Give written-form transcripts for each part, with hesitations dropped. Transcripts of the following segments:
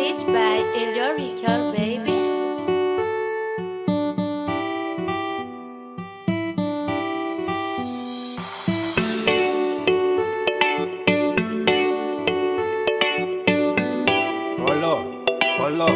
Beach by Ilorico, baby. Olo.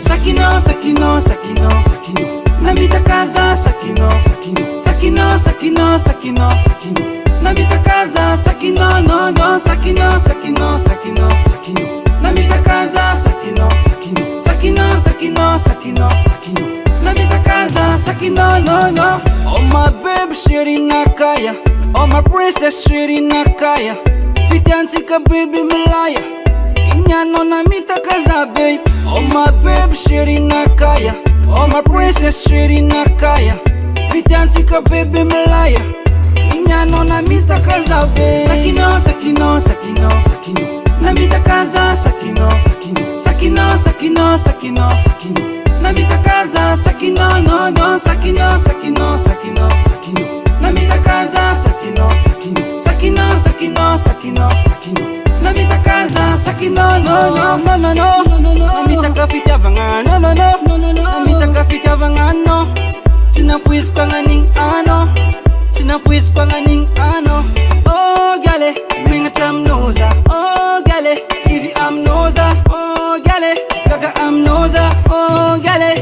Sakino, Sakino, Sakino, Sakino. Namitakaza, Sakino, Sakino. Sakino, Sakino, Sakino, Sakino. Namitakaza, Sakino, no, no, Sakino, Sakino, Sakino, Sakino. Namitakaza, Sakino, Sakino. Sakino, Sakino, Sakino, Sakino. Namitakaza, Sakino, no, no. Oh my baby, shiri nakaya. Oh my princess, shiri nakaya. Fitiantika baby malaya. Inyano namitakaza babe. Oh my baby, shiri nakaya. Oh my princess, shiri nakaya. Fitiantika baby malaya. Inyano namitakaza babe. Sakino, Sakino, Sakino, Sakino. Namitakaza, Sakino, Sakino. Sakino, Sakino, Sakino, Sakino. Namitakaza, Sakino, no, no. Sakino, Sakino, Sakino, Sakino. Namitakaza, Sakino, Sakino. Sakino, Sakino, Sakino, Sakino. Namitakaza, Sakino, no, no, no, no, no. Namitaka fitya vangano, no, no. Namitaka fitya vangano. Sinapuis panganing ano. Sinapuis panganing ano. Oh, gale, minga tam noza. Oh, gale, kivi am noza. Oh, gale, gaga am noza. Oh, gale,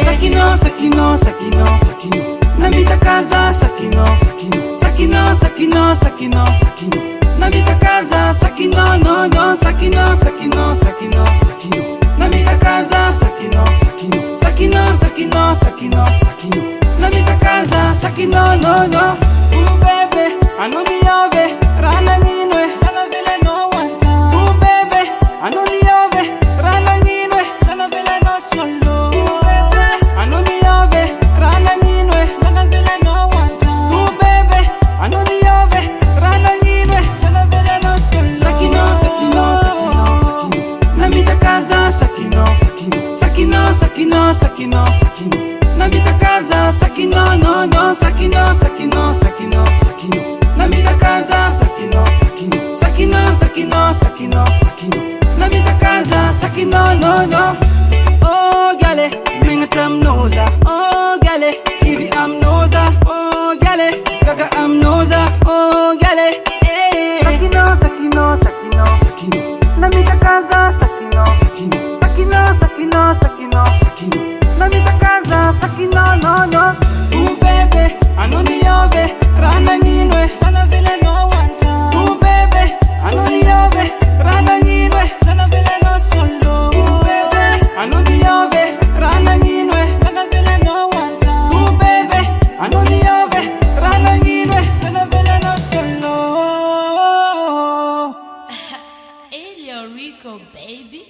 Sakino, Sakino, Sakino, Sakino. Namitakaza, Sakino, Sakino. Sakino, Sakino, Sakino, Sakino. Namitakaza, Sakino, no, no. Sakino, Sakino, Sakino, Sakino. Namitakaza, Sakino, Sakino. Sakino, Sakino, Sakino, Sakino. Namitakaza, Sakino, no, no. Ooh baby, anoniove, rana ninwe, sana vile no one time. Ooh baby, anoniove, rana ninwe, sana vile no solo. Ooh baby, anoniove, rana ninwe, sana vile no one time. Ooh baby, anoniove, rana ninwe, sana vile no solo. Sakino, Sakino, Sakino, Sakino. Namitakaza, Sakino, Sakino. Sakino, Sakino, Sakino, Sakino. Namitakaza, Sakino, no, no. Sakino, Sakino, Sakino, Sakino. Namitakaza, Sakino, Sakino. Sakino, Sakino, Sakino, Sakino. Namitakaza, Sakino, no, no. Oh, gale, minga tam noza. Oh, gale, kivi am noza. Oh, gale, gaga am noza. Oh, gale, Sakino, Sakino, Sakino, Sakino. Namitakaza, Sakino, Sakino. Sakino, Sakino, Sakino, Sakino. Namitakaza, Sakino, no, no. Ooh baby, anoniove, rana ninwe, sana vile no one time. Ooh baby, anoniove, rana ninwe, sana vile no solo. Ooh baby, anoniove, rana ninwe, sana vile no one time. Ooh baby, anoniove, rana ninwe, sana vile no solo. Ilorico, baby.